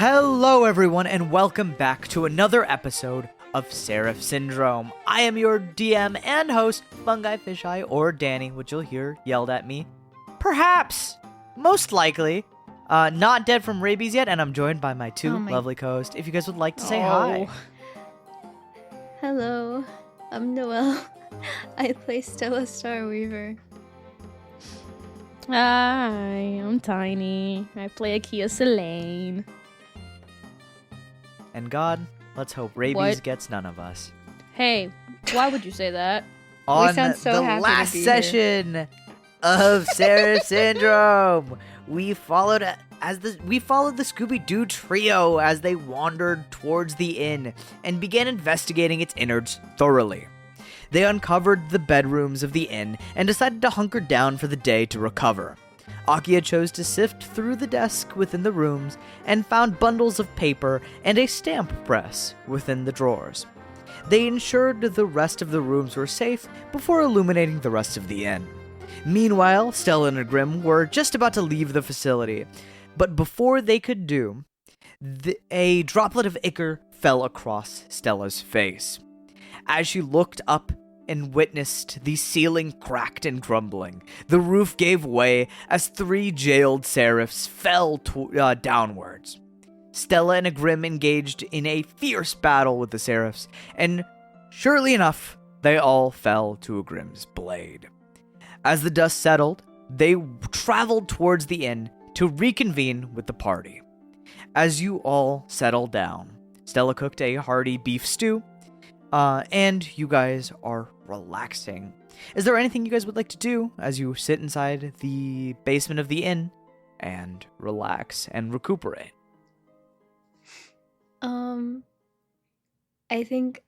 Hello everyone and welcome back to another episode of Seraph Syndrome. I am your DM and host, Fungifisheye, or Danny, which you'll hear yelled at me. Perhaps, most likely, not dead from rabies yet, and I'm joined by my two lovely co-hosts. If you guys would like to say hi. Hello, I'm Noelle. I play Stella Starweaver. Hi, I'm Tiny. I play Akia Selene. And God, let's hope rabies gets none of us. Hey, why would you say that? On sound so the happy last to be session of Seraph Syndrome, we followed the Scooby-Doo trio as they wandered towards the inn and began investigating its innards thoroughly. They uncovered the bedrooms of the inn and decided to hunker down for the day to recover. Akia chose to sift through the desk within the rooms and found bundles of paper and a stamp press within the drawers. They ensured the rest of the rooms were safe before illuminating the rest of the inn. Meanwhile, Stella and Grim were just about to leave the facility, but before they could do, a droplet of ichor fell across Stella's face. As she looked up and witnessed the ceiling cracked and crumbling, the roof gave way as three jailed seraphs fell downwards. Stella and Grim engaged in a fierce battle with the seraphs, and surely enough, they all fell to Grim's blade. As the dust settled, they traveled towards the inn to reconvene with the party. As you all settled down, Stella cooked a hearty beef stew, and you guys are relaxing. Is there anything you guys would like to do as you sit inside the basement of the inn and relax and recuperate? I think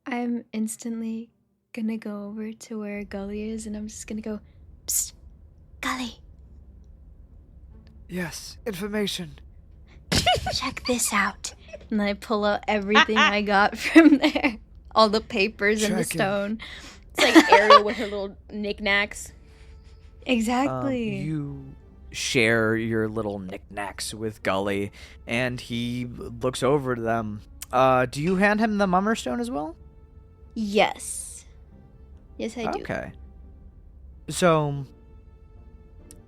I'm instantly gonna go over to where Gully is, and I'm just gonna go, Psst, Gully. Yes, information. Check this out. And I pull out everything I got from there. All the papers and the stone. It's like Ariel with her little knickknacks. Exactly. You share your little knickknacks with Gully, and he looks over to them. Do you hand him the mummer stone as well? Yes. Yes, I do. Okay. So,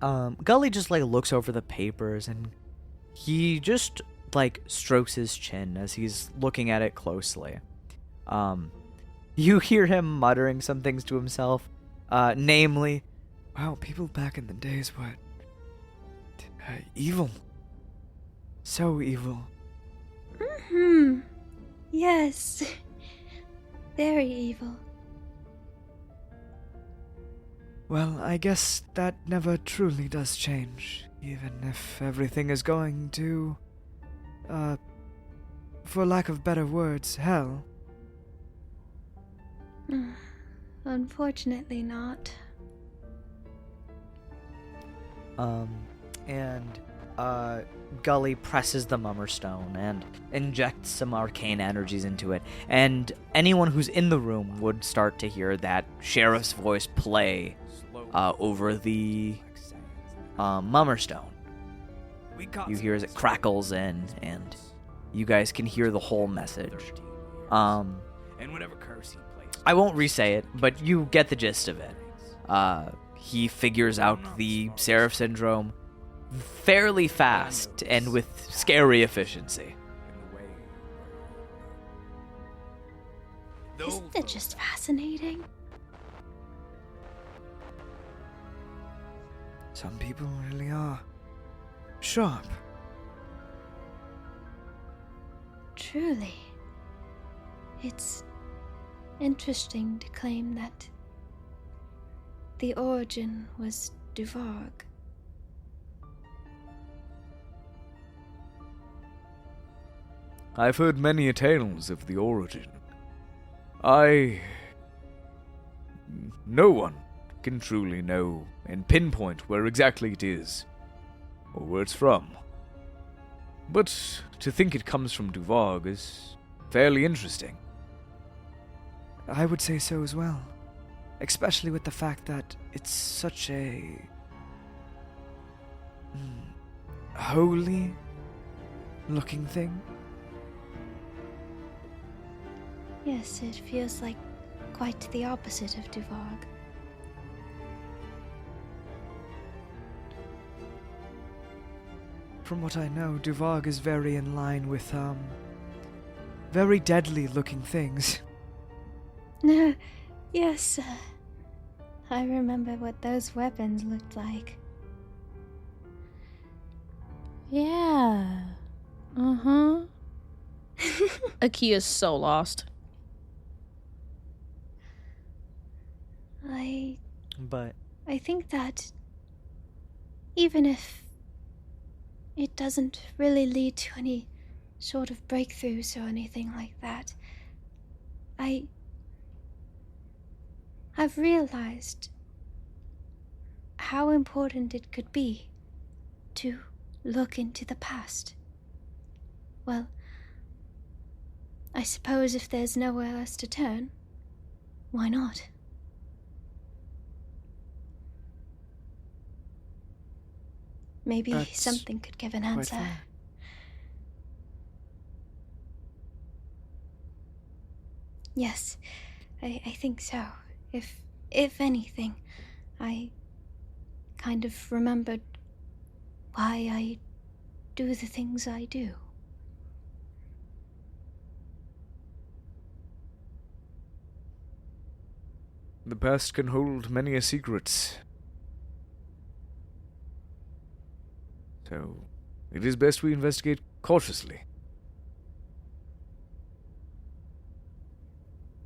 Gully just, looks over the papers, and he just, strokes his chin as he's looking at it closely. You hear him muttering some things to himself, namely, wow, people back in the days were evil. So evil. Mm-hmm. Yes. Very evil. Well, I guess that never truly does change, even if everything is going to, for lack of better words, hell. Unfortunately not. Gully presses the mummer stone and injects some arcane energies into it, and anyone who's in the room would start to hear that sheriff's voice play over the mummer stone. You hear as it crackles in, and you guys can hear the whole message. I won't re-say it, but you get the gist of it. He figures out the Seraph Syndrome fairly fast and with scary efficiency. Isn't it just fascinating? Some people really are sharp. Truly. It's interesting to claim that the origin was Duvarg. I've heard many tales of the origin. No one can truly know and pinpoint where exactly it is, or where it's from. But to think it comes from Duvarg is fairly interesting. I would say so as well. Especially with the fact that it's such a holy looking thing? Yes, it feels like quite the opposite of Duvarg. From what I know, Duvarg is very in line with, very deadly looking things. No, yes, I remember what those weapons looked like. Yeah. Uh-huh. Akia's so lost. But I think that even if it doesn't really lead to any sort of breakthroughs or anything like that, I've realized how important it could be to look into the past. Well, I suppose if there's nowhere else to turn, why not? Maybe That's something could give an quite answer. fair. Yes, I think so. If anything, I kind of remembered why I do the things I do. The past can hold many a secrets. So, it is best we investigate cautiously.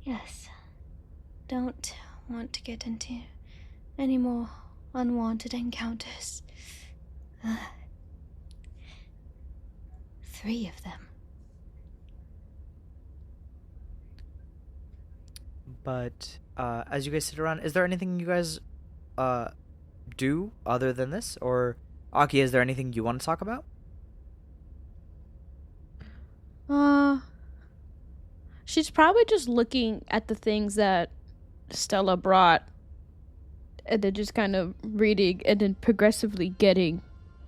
Yes. Don't want to get into any more unwanted encounters. 3 of them. But as you guys sit around, is there anything you guys do other than this? Or Aki, is there anything you want to talk about? She's probably just looking at the things that Stella brought and then just kind of reading and then progressively getting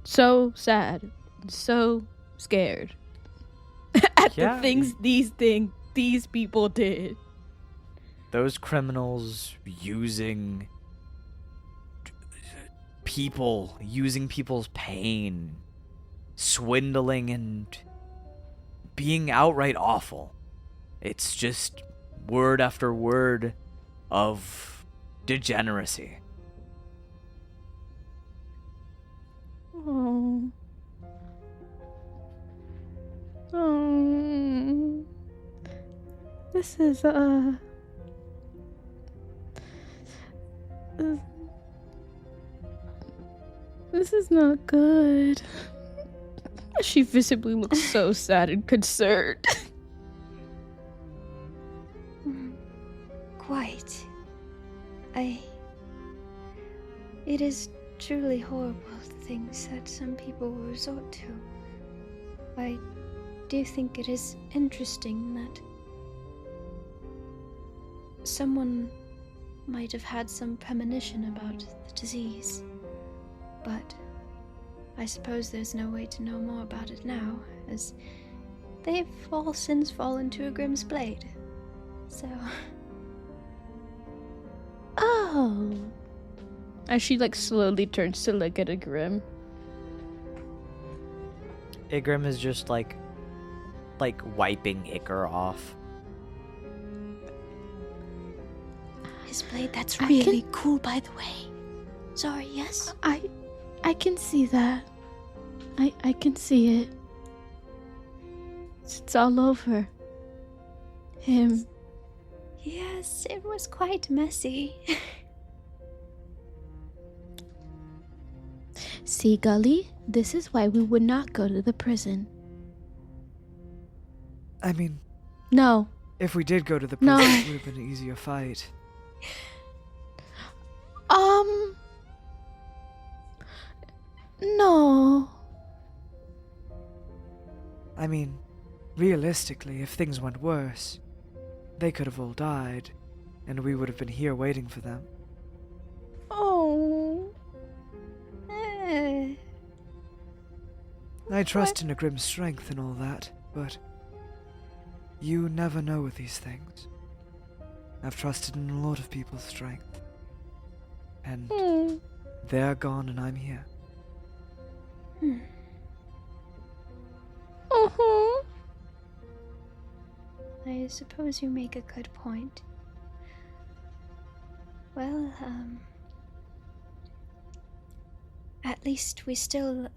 so sad and so scared at the things these people did. Those criminals using people, using people's pain, swindling, and being outright awful. It's just word after word of degeneracy. Oh. This is, This is not good. She visibly looks so sad and concerned. Quite. It is truly horrible, the things that some people will resort to. I do think it is interesting that someone might have had some premonition about the disease, but I suppose there's no way to know more about it now, as they've all since fallen to a Grimm's blade. So... Oh. As she slowly turns to look at a Grim. Igrim is just like wiping Icar off. His blade, that's really cool, by the way. Sorry, yes? I can see that. I can see it. It's all over him. Yes, it was quite messy. See, Gully, this is why we would not go to the prison. I mean, No. if we did go to the prison, No. it would have been an easier fight. No. I mean, realistically, if things went worse, they could have all died, and we would have been here waiting for them. Oh. I trust in a Grimm's strength and all that, but you never know with these things. I've trusted in a lot of people's strength. And they're gone and I'm here. Uh-huh. I suppose you make a good point. Well, at least we still,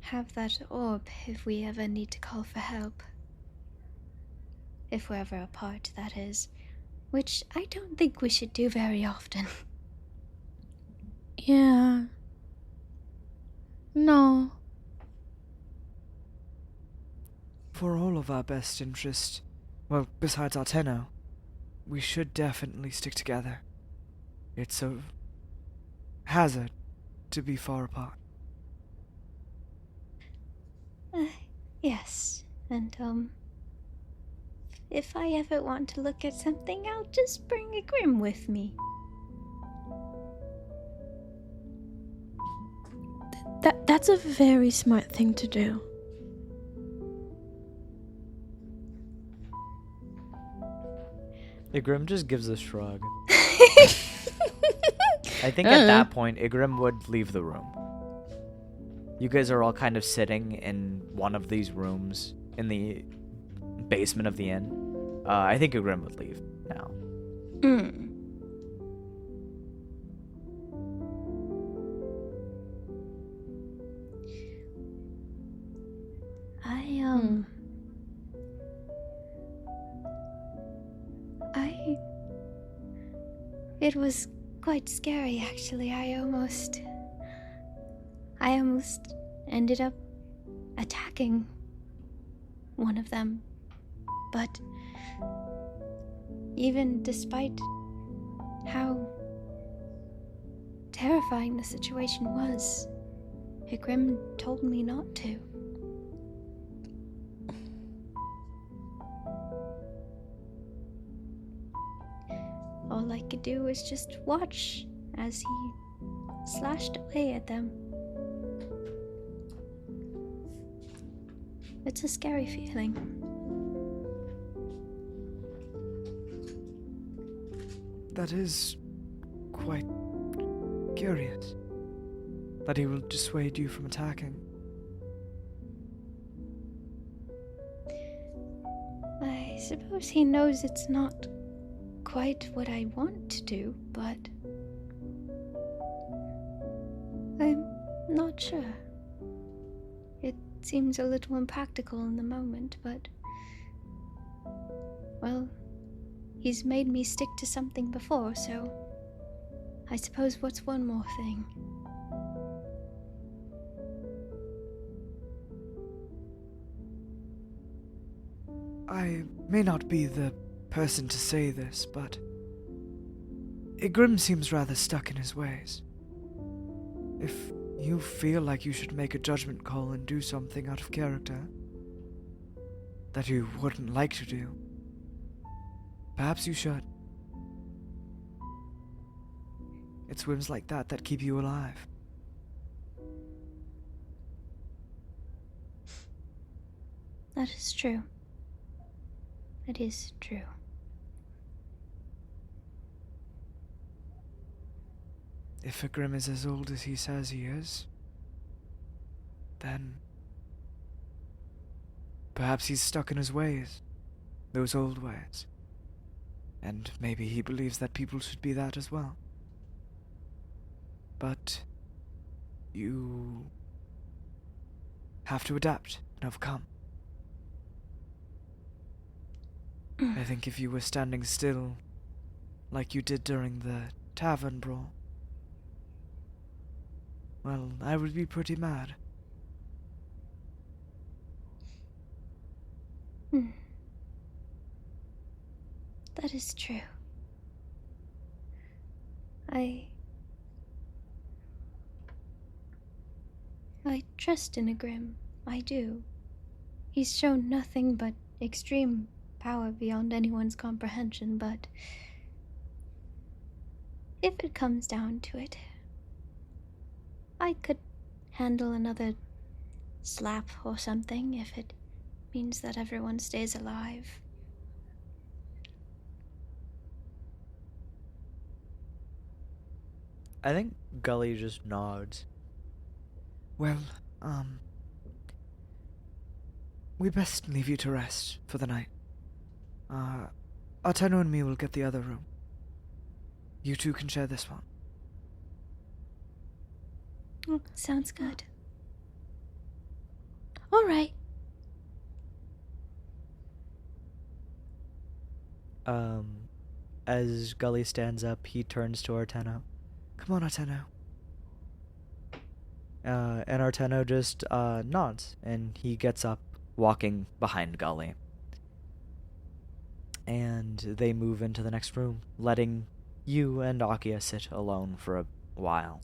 have that orb if we ever need to call for help. If we're ever apart, that is. Which I don't think we should do very often. Yeah. No. For all of our best interest, well, besides our tenor, we should definitely stick together. It's a hazard to be far apart. Yes, and, if I ever want to look at something, I'll just bring a Grim with me. That's a very smart thing to do. Igrim just gives a shrug. I think at that point, Igrim would leave the room. You guys are all kind of sitting in one of these rooms in the basement of the inn. I think Igrim would leave now. It was quite scary, actually. I almost ended up attacking one of them. But even despite how terrifying the situation was, Igrim told me not to. All I could do was just watch as he slashed away at them. It's a scary feeling. That is quite curious. That he will dissuade you from attacking. I suppose he knows it's not quite what I want to do, but I'm not sure. It seems a little impractical in the moment, but well, he's made me stick to something before, so I suppose what's one more thing? I may not be the person to say this, but Igrim seems rather stuck in his ways. If you feel like you should make a judgment call and do something out of character that you wouldn't like to do, perhaps you should. It's whims like that that keep you alive. That is true. That is true. If Igrim is as old as he says he is, then perhaps he's stuck in his ways, those old ways. And maybe he believes that people should be that as well. But you have to adapt and overcome. I think if you were standing still, like you did during the tavern brawl, well, I would be pretty mad. That is true. I trust in Igrim. I do. He's shown nothing but extreme power beyond anyone's comprehension, but if it comes down to it, I could handle another slap or something if it means that everyone stays alive. I think Gully just nods. Well, we best leave you to rest for the night. Ateno and me will get the other room. You two can share this one. Oh, sounds good. All right. As Gully stands up, he turns to Arteno. Come on, Ateno. And Arteno just nods, and he gets up, walking behind Gully. And they move into the next room, letting you and Akia sit alone for a while.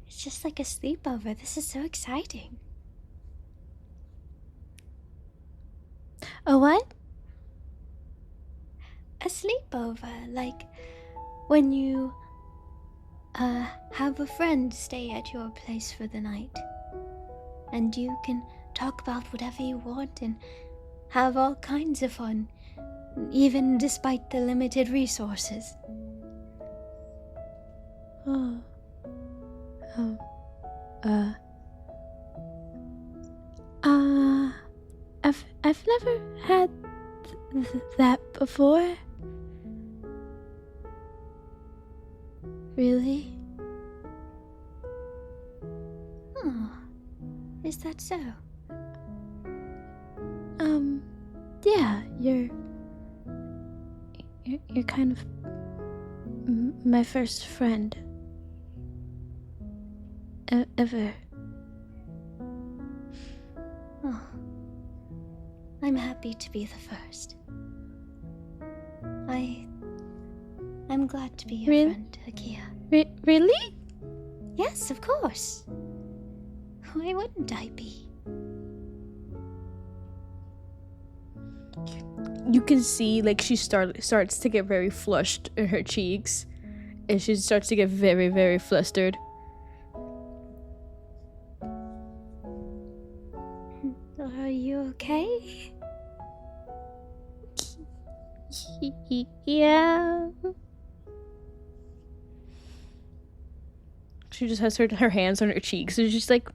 It's just like a sleepover. This is so exciting. A what? A sleepover, like when you have a friend stay at your place for the night, and you can talk about whatever you want and have all kinds of fun, even despite the limited resources. I've never had that before. Really? Oh, is that so? Yeah, you're kind of my first friend ever. Oh, I'm happy to be the first. I'm glad to be your Really? friend, Akia. Really? Yes, of course. Why wouldn't I be? You can see, like, she starts to get very flushed in her cheeks, and she starts to get very, very flustered. Are you okay? Yeah. She just has her hands on her cheeks, and she's like,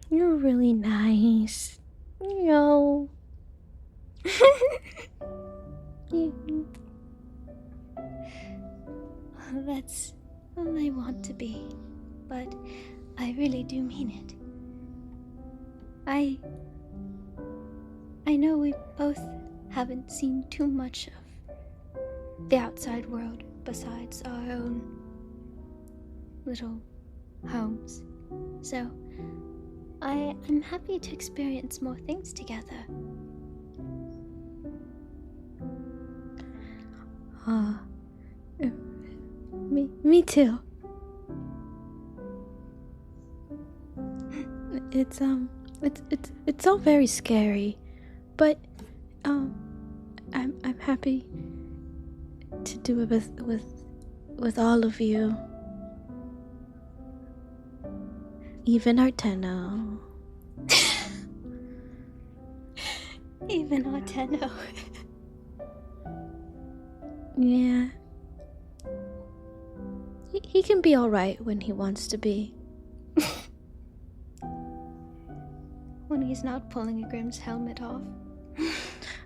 "You're really nice, you know." That's all I want to be, but I really do mean it. I know we both haven't seen too much of the outside world besides our own little homes, so I'm happy to experience more things together. Me too. It's all very scary, but I'm happy to do it with all of you. Even Arteno. Even Arteno. Yeah. He can be alright when he wants to be. When he's not pulling a Grimm's helmet off.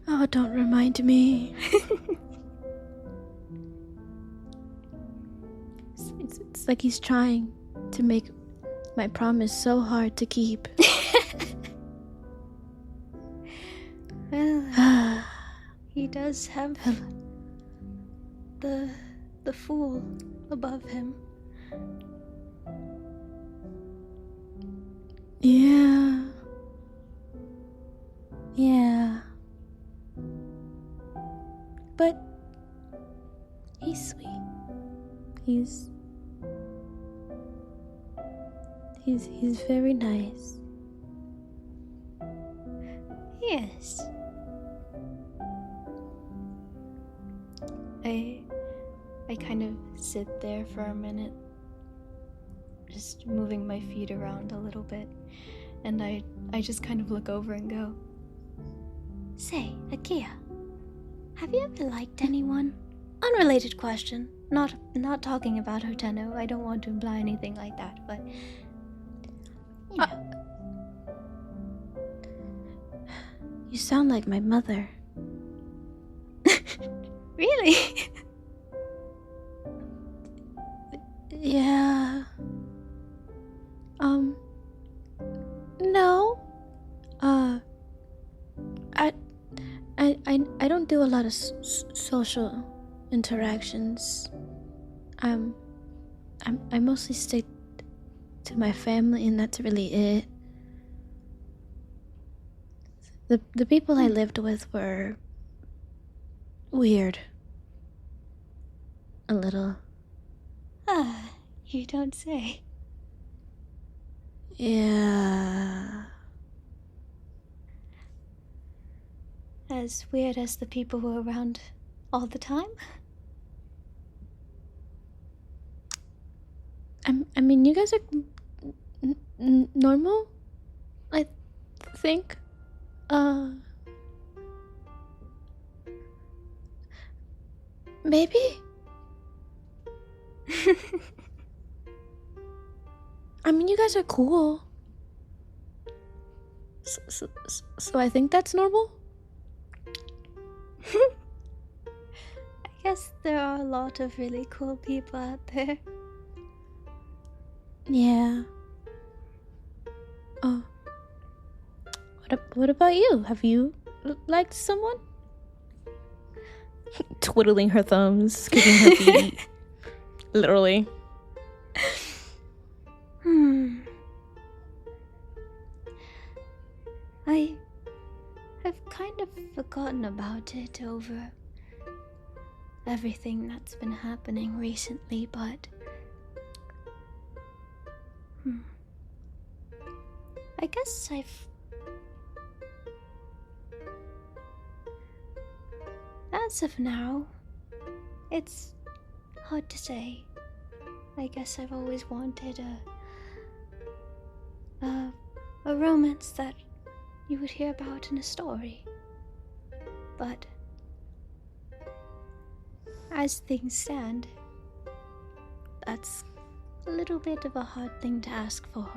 Oh, don't remind me. It's like he's trying to make my promise so hard to keep. Well, he does have the fool above him. Yeah. But he's sweet. He's very nice. Yes. I kind of sit there for a minute, just moving my feet around a little bit, and I just kind of look over and go, "Say, Akia, have you ever liked anyone?" Unrelated question. Not talking about Hoteno. I don't want to imply anything like that, but you know. You sound like my mother. Really? Yeah. No. I don't do a lot of social interactions. I mostly stick to my family, and that's really it. The people I lived with were weird. A little. You don't say. Yeah. As weird as the people who are around all the time? I mean, you guys are normal, I think. Maybe? I mean, you guys are cool. So I think that's normal? I guess there are a lot of really cool people out there. Yeah. Oh. What about you? Have you liked someone? Twiddling her thumbs, kicking her feet. Literally. I've kind of forgotten about it over everything that's been happening recently, but I guess as of now, it's hard to say. I guess I've always wanted a romance that you would hear about in a story. But as things stand, that's a little bit of a hard thing to ask for.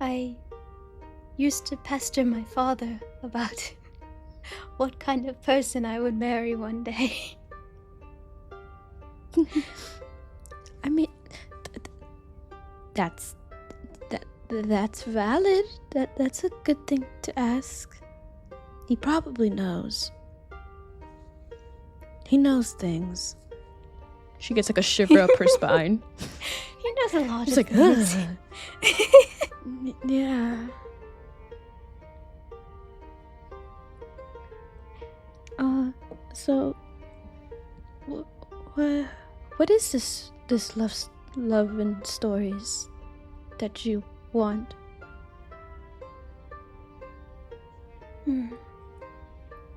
I used to pester my father about what kind of person I would marry one day. I mean, that's valid. That's a good thing to ask. He probably knows. He knows things. She gets like a shiver up her spine. He knows a lot She's of like, things. Yeah. So, what is this love and stories that you want?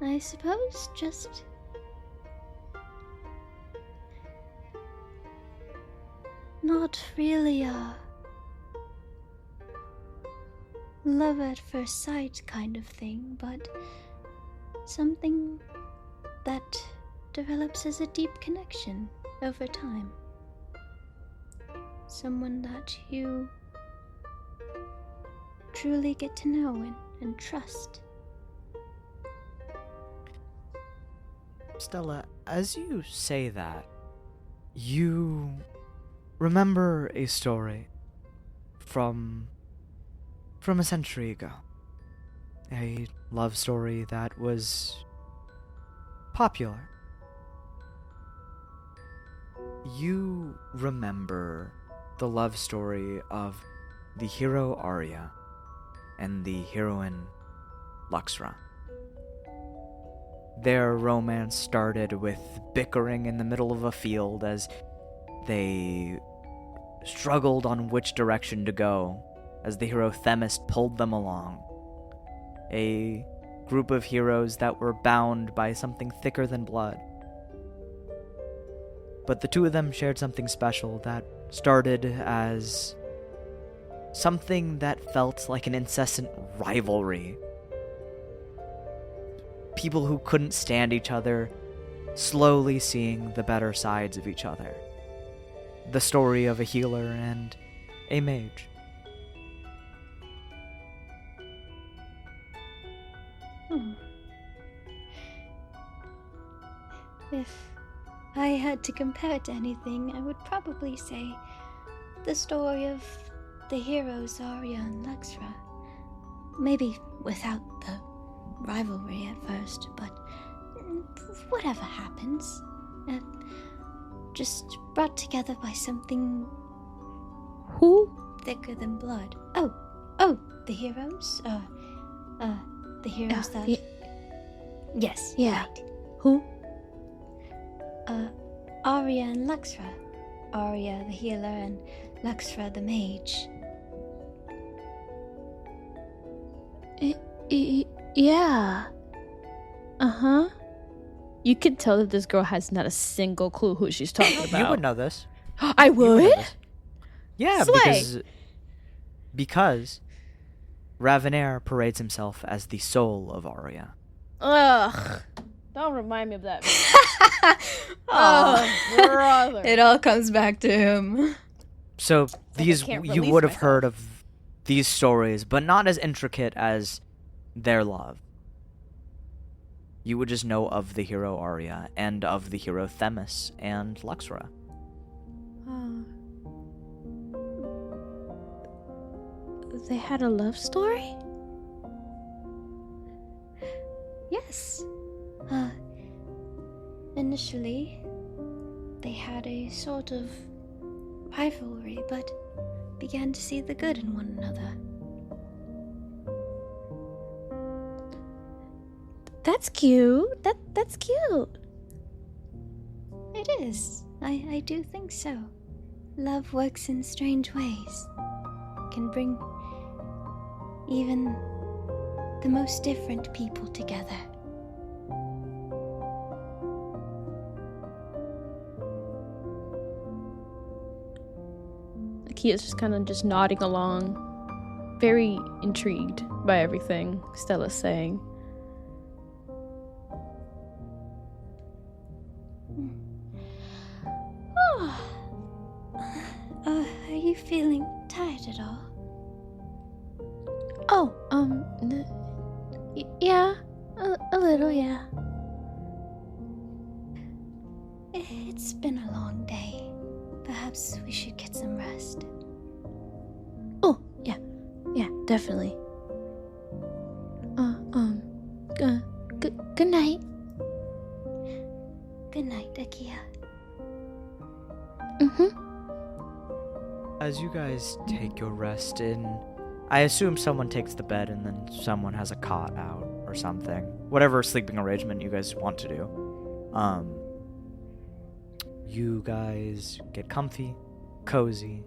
I suppose just not really a love at first sight kind of thing, but something that develops as a deep connection over time. Someone that you truly get to know and trust. Stella, as you say that, you remember a story from a century ago. A love story that was popular. You remember the love story of the hero Arya and the heroine Luxra. Their romance started with bickering in the middle of a field as they struggled on which direction to go, as the hero Themis pulled them along. A group of heroes that were bound by something thicker than blood. but the two of them shared something special that started as something that felt like an incessant rivalry. People who couldn't stand each other, slowly seeing the better sides of each other. The story of a healer and a mage. If I had to compare it to anything, I would probably say the story of the heroes Arya and Luxra. Maybe without the rivalry at first, but whatever happens, just brought together by something Who? thicker than blood. Oh, the heroes? The heroes that... Yes, Yeah. right. Who? Arya and Luxra. Arya the healer and Luxra the mage. Yeah. Uh-huh. You can tell that this girl has not a single clue who she's talking about. You would know this. I You would? know this. Yeah, Slay. because Ravanair parades himself as the soul of Arya. Ugh. Don't remind me of that. Oh, brother. it all comes back to him. So like I these can't you release would have myself. heard of these stories, but not as intricate as their love. You would just know of the hero Arya and of the hero Themis and Luxra. They had a love story? Yes. Initially, they had a sort of rivalry, but began to see the good in one another. That's cute. That's cute. It is. I do think so. Love works in strange ways. Can bring even the most different people together. Kia's just kind of just nodding along, very intrigued by everything Stella's saying. Are you feeling tired at all? Oh, yeah, a little, yeah. It's been a long day. Perhaps we should get some rest. Oh, yeah, definitely. Good night. Good night, Akia. As you guys take your rest in, I assume someone takes the bed and then someone has a cot out or something. Whatever sleeping arrangement you guys want to do. You guys get comfy, cozy,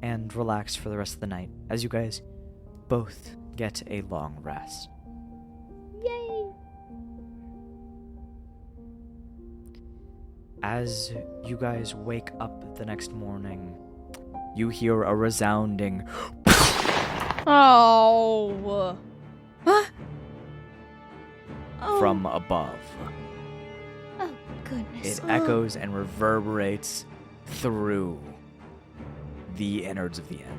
and relax for the rest of the night as you guys both get a long rest. Yay! As you guys wake up the next morning, you hear a resounding Oh. Huh? from above. Oh, goodness. It echoes and reverberates through the innards of the inn.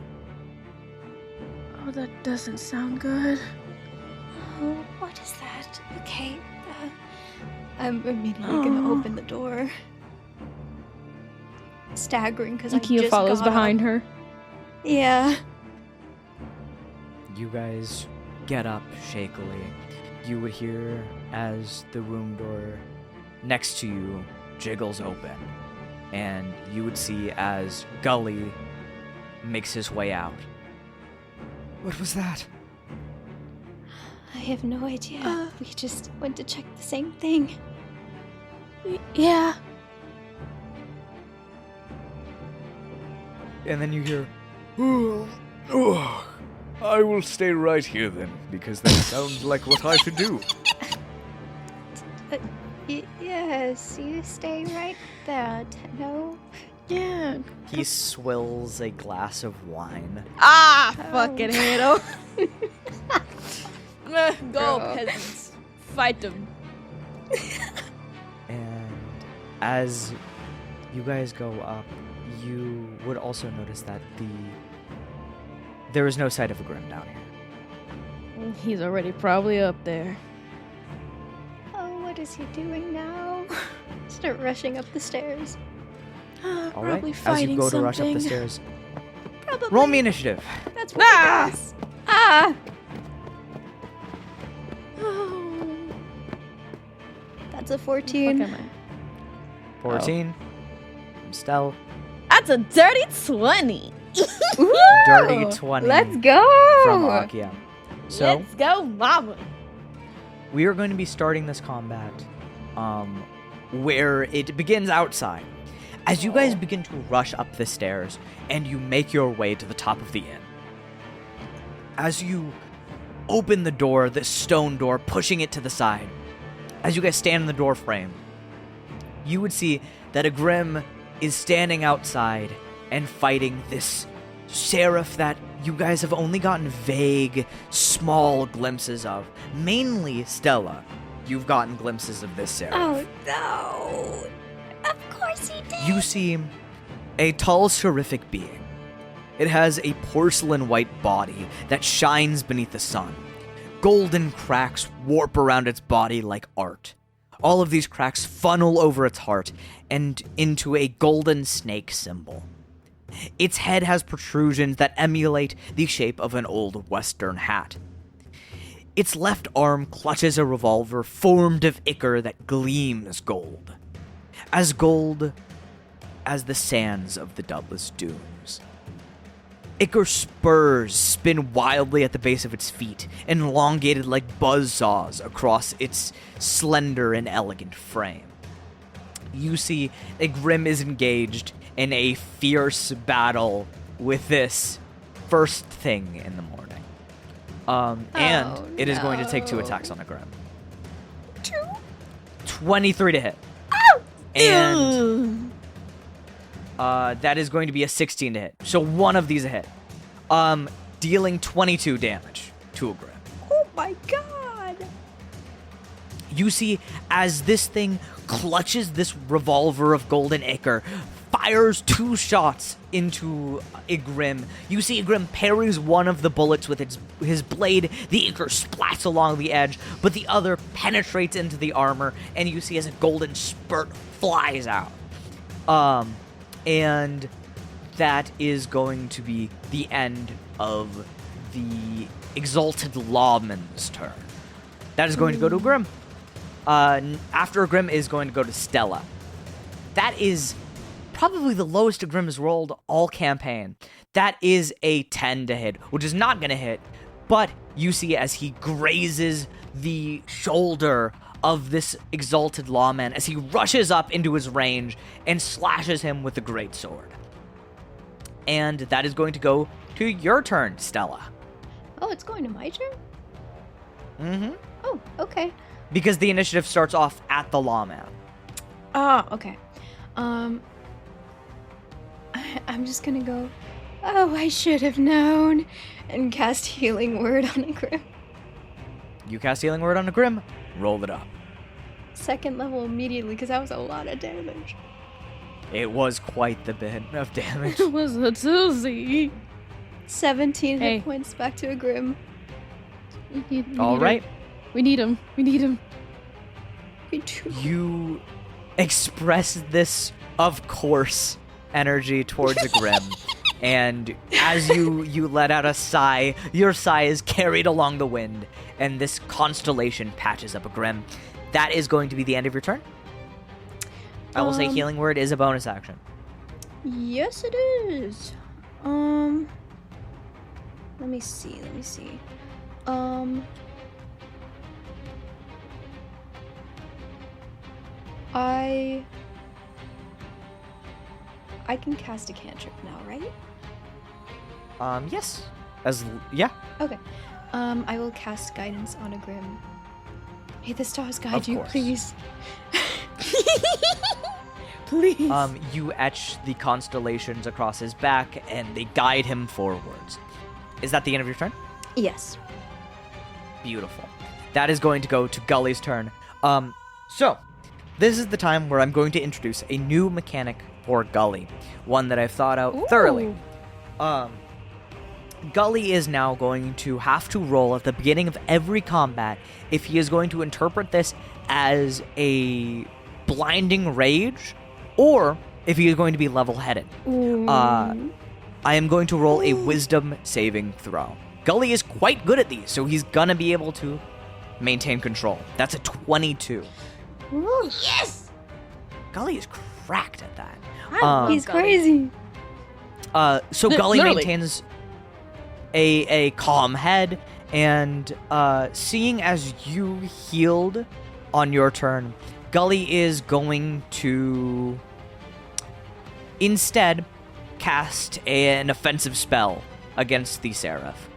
Oh, that doesn't sound good. Oh, what is that? Okay. I'm immediately gonna open the door. Staggering because I Kia just follows got behind up. her. Yeah. You guys get up shakily. You would hear as the room door next to you jiggles open, and you would see as Gully makes his way out. What was that? I have no idea. We just went to check the same thing. Yeah. And then you hear, Oh, I will stay right here then, because that sounds like what I should do. Yes, you stay right there, Tenno. Yeah. He swills a glass of wine. Ah, Oh. fucking hate him. Go, Girl. peasants. Fight them. And as you guys go up, you would also notice that there is no sight of a Grim down here. He's already probably up there. Oh, what is he doing now? Start rushing up the stairs. All right. Probably As you fighting go to rush up the something. stairs, Probably. roll me initiative. That's what Ah! he does. Ah! That's a 14. Fuck am I? 14. From Stell. That's a dirty 20. Dirty 20. Let's go. From Akia. So Let's go, mama. we are going to be starting this combat, where it begins outside. As you guys begin to rush up the stairs, and you make your way to the top of the inn. As you open the door, the stone door, pushing it to the side, as you guys stand in the door frame, you would see that a Grim is standing outside and fighting this Seraph that you guys have only gotten vague, small glimpses of. Mainly Stella. You've gotten glimpses of this Seraph. Oh no. Of course he did. You see a tall, seraphic being. It has a porcelain white body that shines beneath the sun. Golden cracks warp around its body like art. All of these cracks funnel over its heart and into a golden snake symbol. Its head has protrusions that emulate the shape of an old Western hat. Its left arm clutches a revolver formed of ichor that gleams gold. As gold as the sands of the Doubtless Dunes. Ichor spurs spin wildly at the base of its feet, elongated like buzzsaws across its slender and elegant frame. You see a Grim is engaged in a fierce battle with this first thing in the morning. And it is going to take 2 attacks on a Grim. 23 to hit. And that is going to be a 16 to hit. So one of these a hit. Dealing 22 damage to a Grim. Oh my god. You see, as this thing clutches this revolver of golden ichor, fires 2 shots into a Grim. You see a Grim parries one of the bullets with his blade. The ichor splats along the edge, but the other penetrates into the armor, and you see as a golden spurt flies out. And that is going to be the end of the Exalted Lawman's turn. That is going to go to a Grim. After a Grim is going to go to Stella. That is probably the lowest a Grim has rolled all campaign. That is a 10 to hit, which is not going to hit, but you see as he grazes the shoulder of this Exalted Lawman as he rushes up into his range and slashes him with the greatsword. And that is going to go to your turn, Stella. Oh, it's going to my turn? Mm-hmm. Oh, okay. Because the initiative starts off at the Lawman. Oh, okay. I'm just gonna go, oh, I should have known, and cast Healing Word on a Grim. You cast Healing Word on a Grim. Roll it up. 2nd level immediately, because that was a lot of damage. It was quite the bit of damage. It was a doozy. 17 Hey. hit points back to a Grim. All right. We need him. We need him. We do. You express this, of course, energy towards a Grim. And as you let out a sigh, your sigh is carried along the wind, and this constellation patches up a Grim. That is going to be the end of your turn. I will say Healing Word is a bonus action. Yes, it is. Let me see. I can cast a cantrip now, right? Yes. Yeah. Okay. I will cast Guidance on a Grim. May the stars guide Of you, course. please. Please. You etch the constellations across his back, and they guide him forwards. Is that the end of your turn? Yes. Beautiful. That is going to go to Gully's turn. So, this is the time where I'm going to introduce a new mechanic for Gully. One that I've thought out thoroughly. Gully is now going to have to roll at the beginning of every combat if he is going to interpret this as a blinding rage, or if he is going to be level-headed. I am going to roll a wisdom saving throw. Gully is quite good at these, so he's gonna be able to maintain control. That's a 22. Yes! Gully is cracked at that. He's crazy. So Gully Literally. maintains a calm head, and seeing as you healed on your turn, Gully is going to instead cast an offensive spell against the Seraph.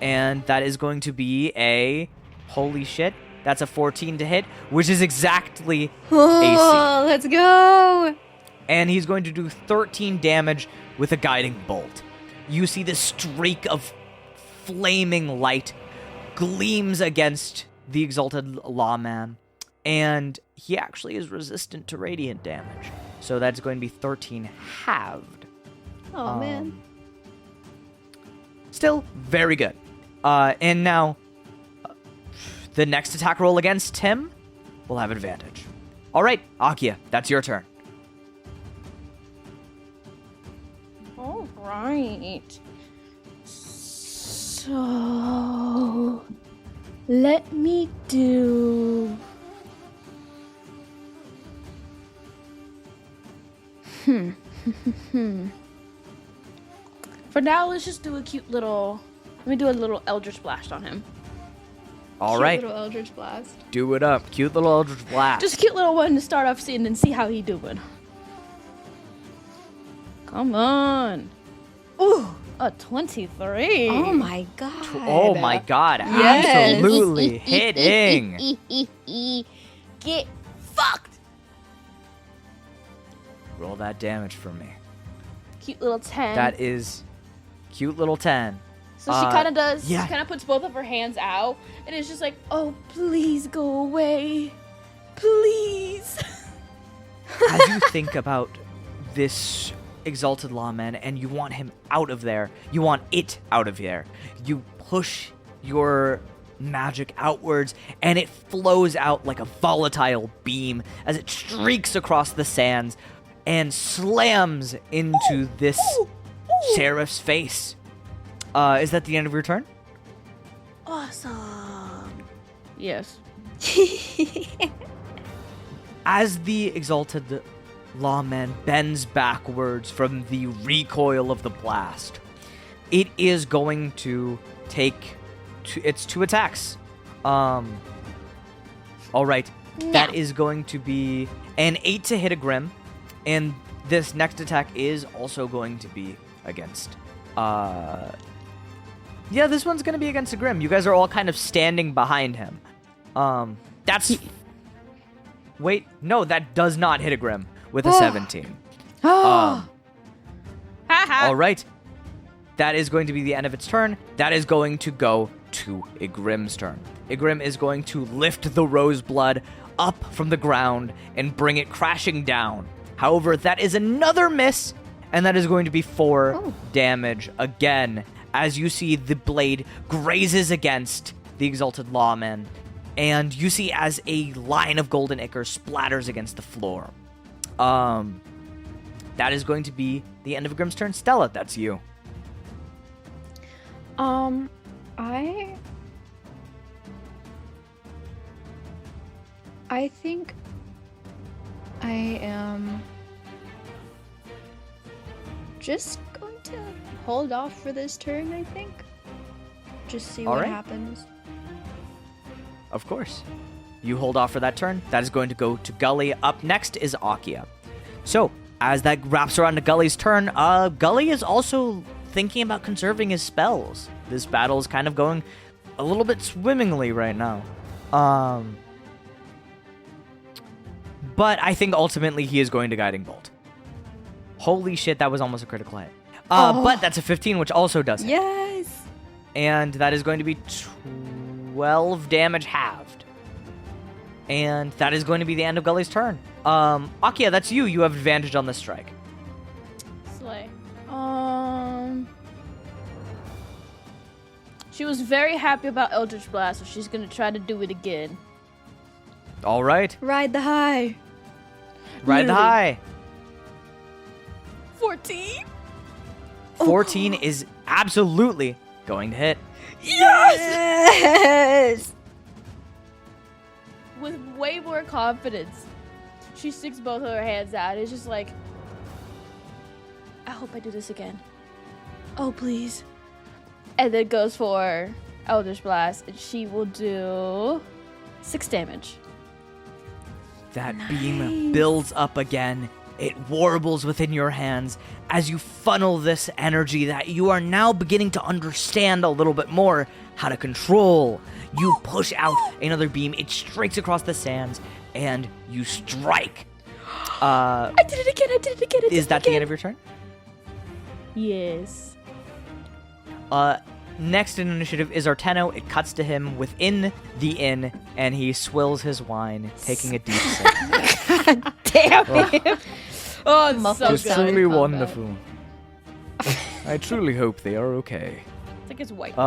And that is going to be a... Holy shit. That's a 14 to hit, which is exactly Oh, let's go! and he's going to do 13 damage with a guiding bolt. You see this streak of flaming light gleams against the Exalted Lawman, and he actually is resistant to radiant damage. So that's going to be 13 halved. Oh, man. Still very good. And now, the next attack roll against him will have advantage. All right, Akia, that's your turn. All right. So let me do. For now, let's just do a cute little. Let me do a little Eldritch Blast on him. All right, Little Eldritch Blast. do it up. Cute little Eldritch Blast. Just a cute little one to start off seeing and see how he doing. Come on. Ooh, a 23. Oh my god. Oh my god, Yes. absolutely hitting. Get fucked. Roll that damage for me. Cute little 10. That is cute little 10. So she kind of does. yeah. She kind of puts both of her hands out, and it's just like, oh, please go away, please. As you think about this Exalted Lawman and you want him out of there, you want it out of there, you push your magic outwards and it flows out like a volatile beam as it streaks across the sands and slams into this Seraph's face. Is that the end of your turn? Awesome. Yes. As the Exalted Lawman bends backwards from the recoil of the blast, it is going to take its 2 attacks. All right, that is going to be an 8 to hit a Grim, and this next attack is also going to be against. Yeah, this one's going to be against a Grim. You guys are all kind of standing behind him. That's. Wait, no, that does not hit a Grim with a 17. All right. That is going to be the end of its turn. That is going to go to a Grim's turn. A Grim is going to lift the Roseblood up from the ground and bring it crashing down. However, that is another miss, and that is going to be 4 damage again, as you see the blade grazes against the Exalted Lawman, and you see as a line of golden ichor splatters against the floor. That is going to be the end of Grim's turn. Stella, that's you. I think I am just going to hold off for this turn, I think. Just see All what right. happens. Of course. You hold off for that turn. That is going to go to Gully. Up next is Akia. So, as that wraps around to Gully's turn, Gully is also thinking about conserving his spells. This battle is kind of going a little bit swimmingly right now. But I think ultimately he is going to Guiding Bolt. Holy shit, that was almost a critical hit. Oh. But that's a 15, which also does hit. Yes. And that is going to be 12 damage halved. And that is going to be the end of Gully's turn. Akia, that's you. You have advantage on this strike. Slay. She was very happy about Eldritch Blast, so she's gonna try to do it again. All right. Ride the high. Ride the Literally. high. 14? 14 is absolutely going to hit. Yes! With way more confidence. She sticks both of her hands out. It's just like, I hope I do this again. Oh, please. And then goes for Eldritch Blast, and she will do 6 damage. That beam builds up again. It warbles within your hands as you funnel this energy that you are now beginning to understand a little bit more how to control. You push out another beam. It strikes across the sands, and you strike. I did it again. Is that the end of your turn? Yes. Next in initiative is Arteno. It cuts to him within the inn, and he swills his wine, taking a deep sip. Damn it. Oh, it's so It's good. truly Combat. wonderful. I truly hope they are okay. It's like it's white.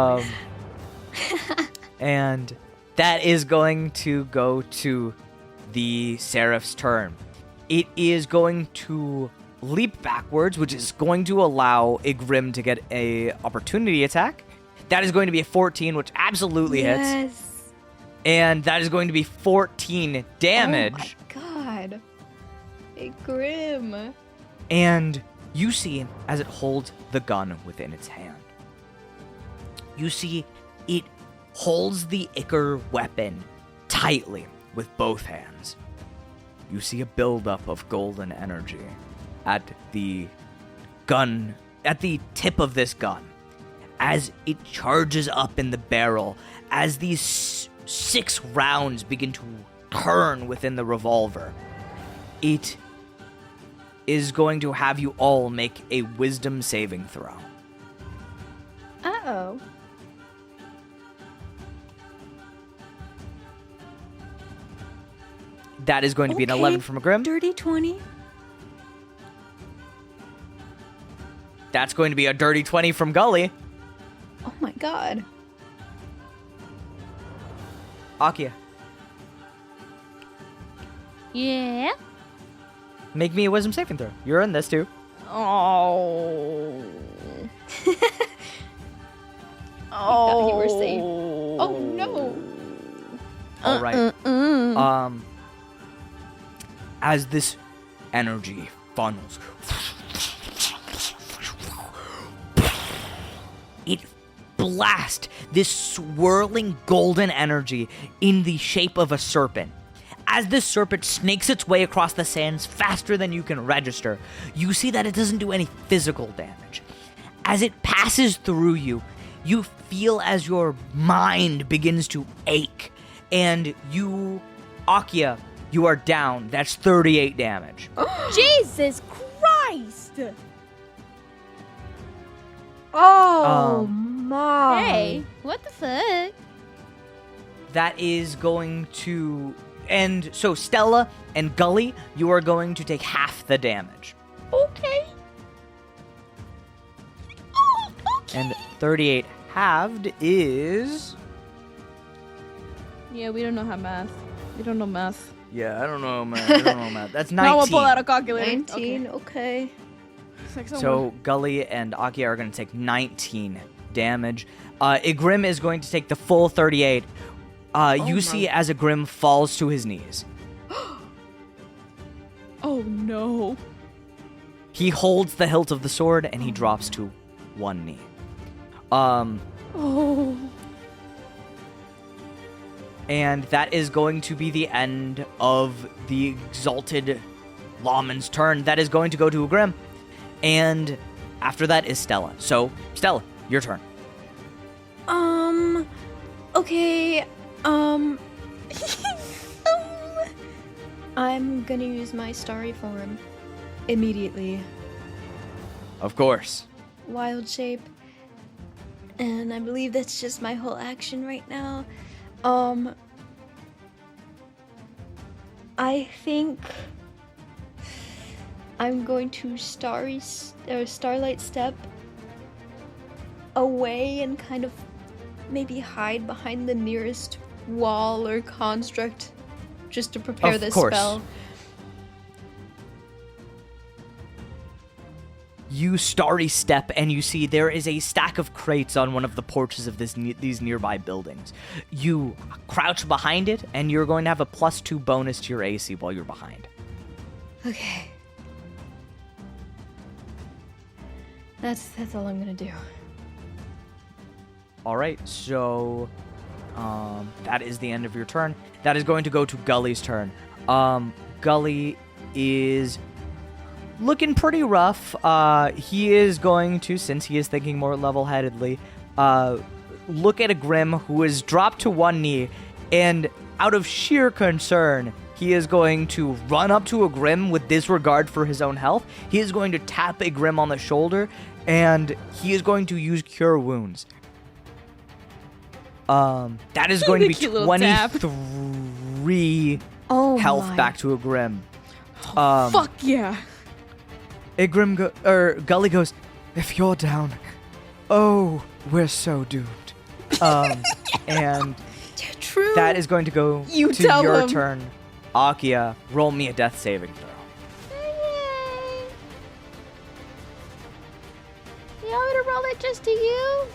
And that is going to go to the Seraph's turn. It is going to leap backwards, which is going to allow Igrim to get a opportunity attack. That is going to be a 14, which absolutely hits. Yes. And that is going to be 14 damage. Oh my god. Hey, Grim. And you see, as it holds the gun within its hand, you see it holds the Ichor weapon tightly with both hands. You see a buildup of golden energy at the gun, at the tip of this gun, as it charges up in the barrel, as these 6 rounds begin to turn within the revolver. It is going to have you all make a wisdom saving throw. Uh-oh. That is going to be an Okay. 11 from a Grim. Dirty 20. That's going to be a dirty 20 from Gully. Oh my god. Akia, Yeah. make me a wisdom saving throw. You're in this too. Oh. thought you were safe. Oh no. All right. As this energy funnels, it blasts this swirling golden energy in the shape of a serpent. As this serpent snakes its way across the sands faster than you can register, you see that it doesn't do any physical damage. As it passes through you, you feel as your mind begins to ache, and you, Akia, you are down. That's 38 damage. Jesus Christ! Oh Um, my. Hey, what the fuck? That is going to... And so Stella and Gully, you are going to take half the damage. Okay. And 38 halved is... Yeah, we don't know how math. We don't know math. Yeah, I don't know, man. I don't know, man. That's Now I'm 19. gonna pull out a calculator. 19, okay. It's like So Gully and Akia are going to take 19 damage. Igrim is going to take the full 38. You see as Igrim falls to his knees. Oh no. He holds the hilt of the sword and he drops to one knee. Oh. And that is going to be the end of the exalted lawman's turn. That is going to go to Igrim. And after that is Stella. So, Stella, your turn. Okay, I'm gonna use my starry form immediately. Of course. Wild shape. And I believe that's just my whole action right now. I think I'm going to starlight step away and kind of maybe hide behind the nearest wall or construct just to prepare Of this course. spell. You starry step and you see there is a stack of crates on one of the porches of these nearby buildings. You crouch behind it and you're going to have a +2 bonus to your AC while you're behind. Okay. That's all I'm gonna do. All right, so that is the end of your turn. That is going to go to Gully's turn. Gully is looking pretty rough. He is going to, since he is thinking more level-headedly, look at a Grim who is dropped to one knee, and out of sheer concern, he is going to run up to a Grim with disregard for his own health. He is going to tap a Grim on the shoulder, and he is going to use Cure Wounds. That is going to be Cute little tap. 23 Oh health my. back to a Grim. Fuck yeah. A Grim Gully goes, if you're down, oh, we're so doomed. And True. that is going to go You to tell your him. turn. Akia, roll me a death saving throw. You want me to roll it just to you?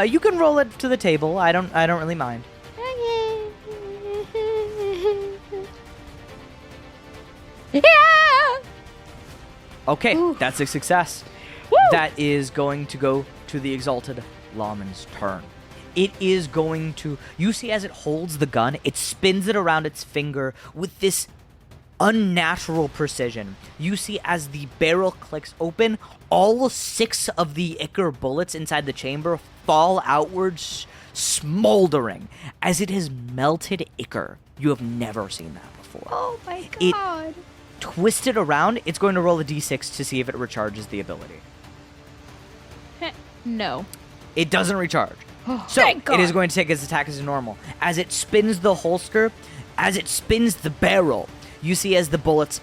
You can roll it to the table. I don't really mind. Okay. Yeah! Okay, Ooh. that's a success. Woo! That is going to go to the Exalted Lawman's turn. It is going to... You see as it holds the gun, it spins it around its finger with this unnatural precision. You see as the barrel clicks open, all 6 of the Ichor bullets inside the chamber fall outwards, smoldering, as it has melted Ichor. You have never seen that before. Oh my It- god. Twisted around, it's going to roll a d6 to see if it recharges the ability. No. It doesn't recharge. So, Thank it is God. going to take its attack as normal. As it spins the holster, as it spins the barrel, you see as the bullets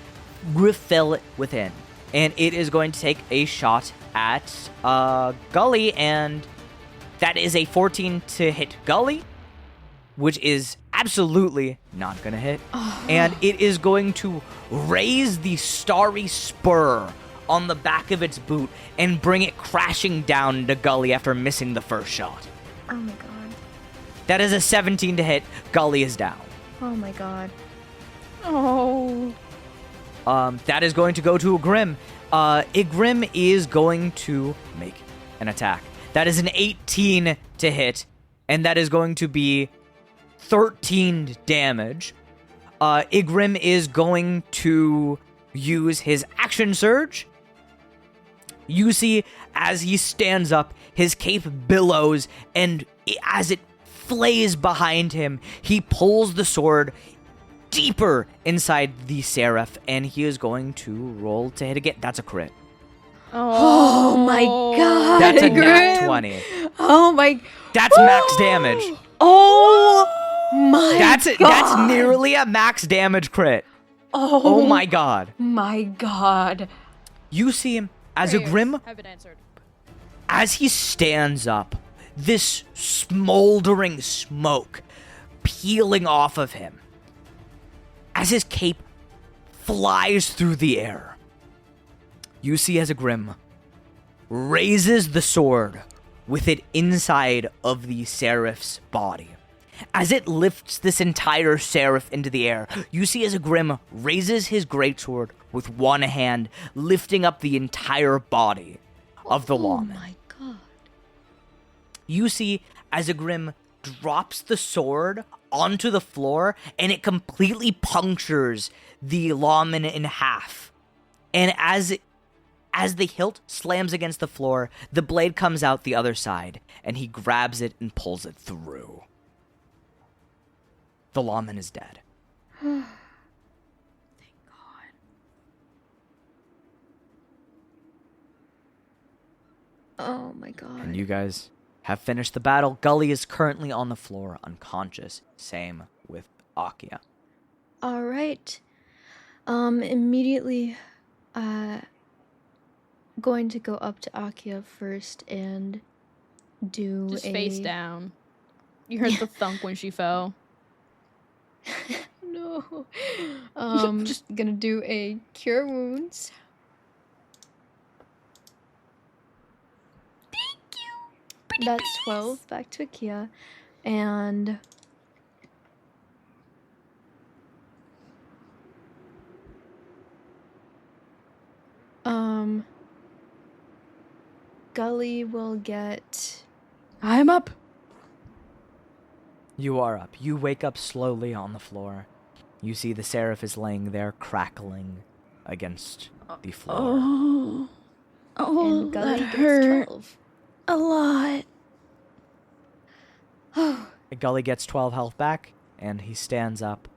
refill within. And it is going to take a shot at Gully, and that is a 14 to hit Gully, which is absolutely not going to hit. And it is going to raise the starry spur on the back of its boot and bring it crashing down to Gully after missing the first shot. Oh my god. That is a 17 to hit. Gully is down. Oh my god. Oh. That is going to go to a Grim. A Grim is going to make an attack. That is an 18 to hit, and that is going to be 13 damage. Igrim is going to use his action surge. You see, as he stands up, his cape billows, and as it flays behind him, he pulls the sword deeper inside the Seraph, and he is going to roll to hit again. That's a crit. Oh my god. That's a nat Grim. 20. Oh my. That's max damage. Oh my That's god. nearly a max damage crit. Oh, Oh my god. my god. You see him as a Grim, Have it answered. as he stands up, this smoldering smoke peeling off of him. As his cape flies through the air, you see as a Grim raises the sword with it inside of the Seraph's body. As it lifts this entire Seraph into the air, you see as a Grim raises his greatsword with one hand, lifting up the entire body of the Oh lawman. my god. You see as a Grim drops the sword onto the floor, and it completely punctures the lawman in half. And as the hilt slams against the floor, the blade comes out the other side, and he grabs it and pulls it through. The lawman is dead. Thank God. Oh my god. And you guys have finished the battle. Gully is currently on the floor, unconscious. Same with Akia. Alright. Immediately, going to go up to Akia first and do Just a... face down. You heard the thunk when she fell. No. Just gonna do a cure wounds. Thank you. That's 12 back to Akia, and Gully will get... I'm up. You are up. You wake up slowly on the floor. You see the Seraph is laying there, crackling against the floor. Oh, oh, and Gully that gets hurt 12. a lot. Gully gets 12 health back, and he stands up.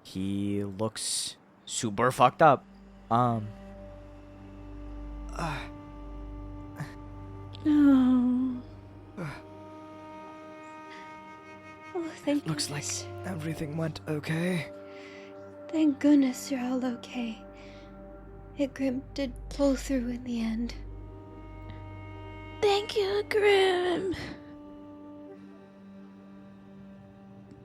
He looks super fucked up. No. Oh, thank Looks like goodness. everything went okay. Thank goodness you're all okay. Grim did pull through in the end. Thank you, Grim.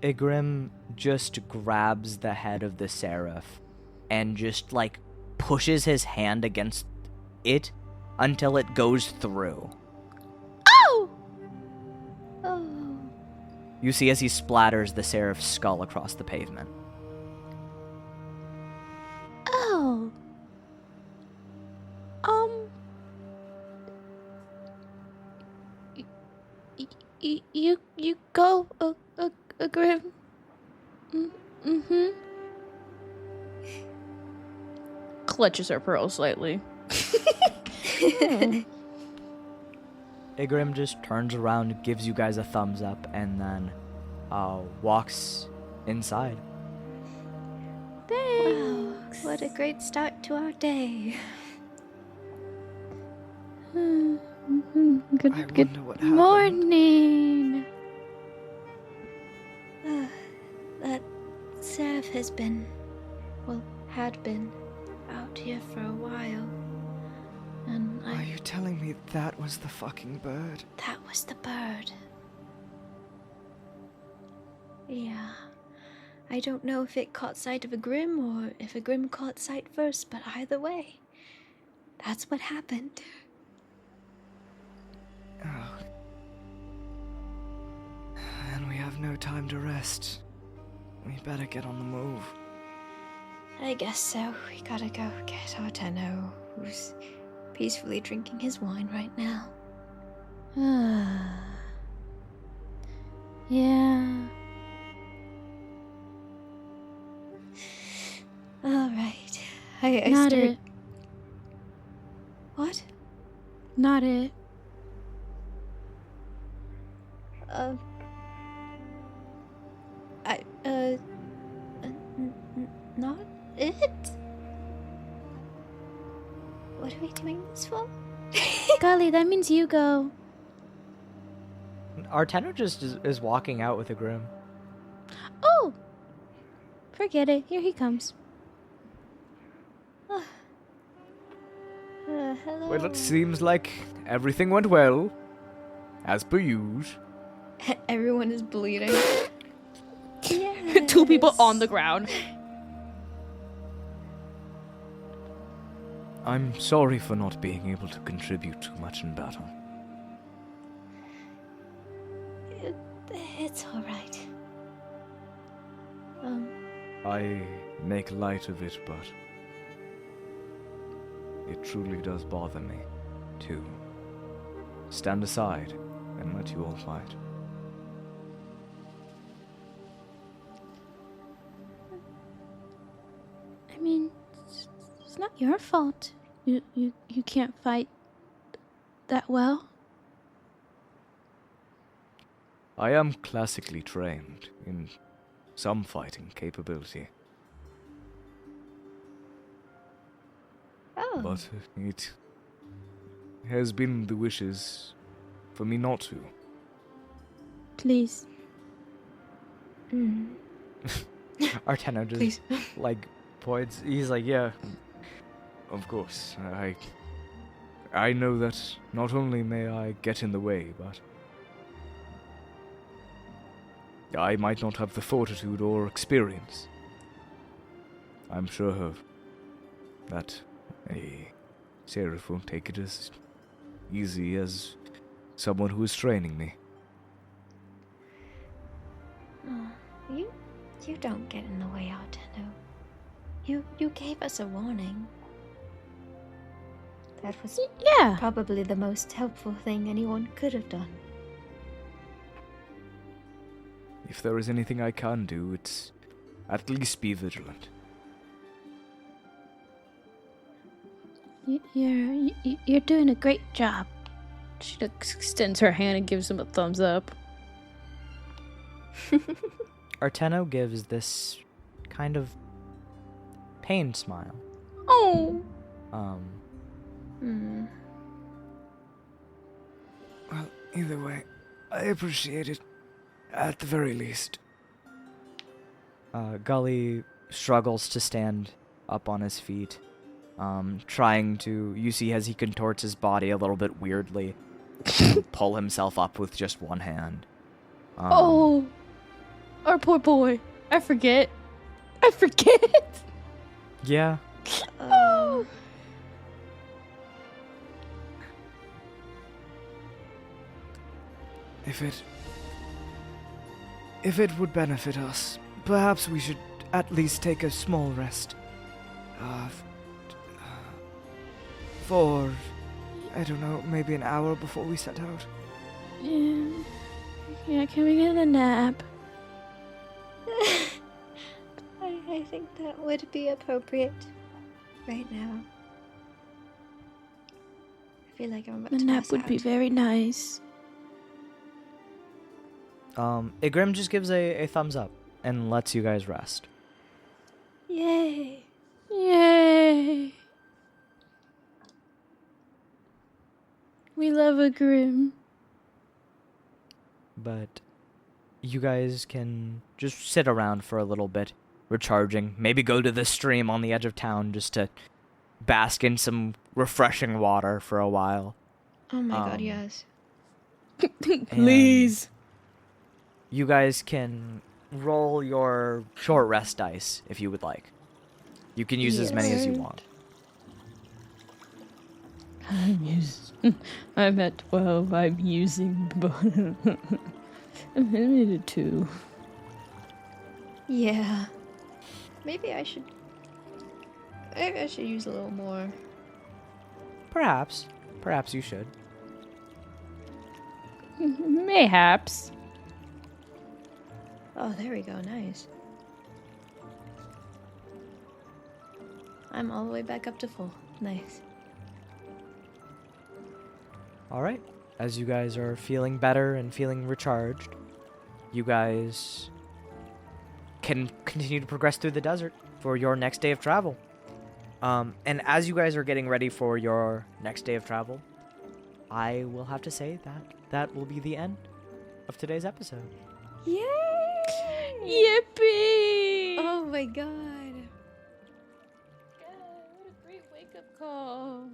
Igrim just grabs the head of the Seraph and just, like, pushes his hand against it until it goes through. Oh! Oh. You see as he splatters the Seraph's skull across the pavement. Oh. You go, Grim. Mm-hmm. Clutches her pearl slightly. Igrim just turns around, gives you guys a thumbs up, and then walks inside. Wow, what a great start to our day. Good, I good wonder what happened. morning. That Seraph has been, well, had been out here for a while. And Are you telling me that was the fucking bird? that was the bird. Yeah. I don't know if it caught sight of a Grim or if a Grim caught sight first, but either way, that's what happened. Oh. And we have no time to rest. We better get on the move. I guess so. We gotta go get Arteno, who's peacefully drinking his wine right now. Yeah. Alright. I Not start... it. What? Not it. Not it? What are we doing this for? Golly, that means you go. Arteno just is walking out with Igrim. Oh! Forget it. Here he comes. Hello. Well, it seems like everything went well, as per usual. Everyone is bleeding. Two people on the ground. I'm sorry for not being able to contribute too much in battle. It's alright. I make light of it, but it truly does bother me to stand aside and let you all fight. I mean, it's not your fault. You can't fight that well. I am classically trained in some fighting capability, Oh, but it has been the wishes for me not to. Please. Arteno just please. like points. He's like, yeah. Of course, I know that not only may I get in the way, but I might not have the fortitude or experience. I'm sure that a Seraph won't take it as easy as someone who is training me. Oh, you don't get in the way, Arteno. You gave us a warning. That was Yeah. probably the most helpful thing anyone could have done. If there is anything I can do, it's at least be vigilant. You're doing a great job. She extends her hand and gives him a thumbs up. Arteno gives this kind of pained smile. Oh. Well, either way, I appreciate it, at the very least. Gully struggles to stand up on his feet, trying to, you see as he contorts his body a little bit weirdly, pull himself up with just one hand. Oh. Our poor boy. I forget. Yeah. Oh. If it would benefit us, perhaps we should at least take a small rest. For, I don't know, maybe an hour before we set out. Yeah, can we get a nap? I think that would be appropriate right now. I feel like I'm about A to nap pass would be out. very nice. Igrim just gives a thumbs up and lets you guys rest. Yay! Yay! We love a Grim. But you guys can just sit around for a little bit, recharging. Maybe go to the stream on the edge of town just to bask in some refreshing water for a while. Oh my god, Um, yes. Please. You guys can roll your short rest dice if you would like. You can use as many as you Yes. want. I'm at 12. I'm using. I'm limited to. Yeah. Maybe I should use a little more. Perhaps you should. Mayhaps. Oh, there we go. Nice. I'm all the way back up to full. Nice. All right. As you guys are feeling better and feeling recharged, you guys can continue to progress through the desert for your next day of travel. And as you guys are getting ready for your next day of travel, I will have to say that will be the end of today's episode. Yay! Yippee! Oh my god. God, what a great wake up call.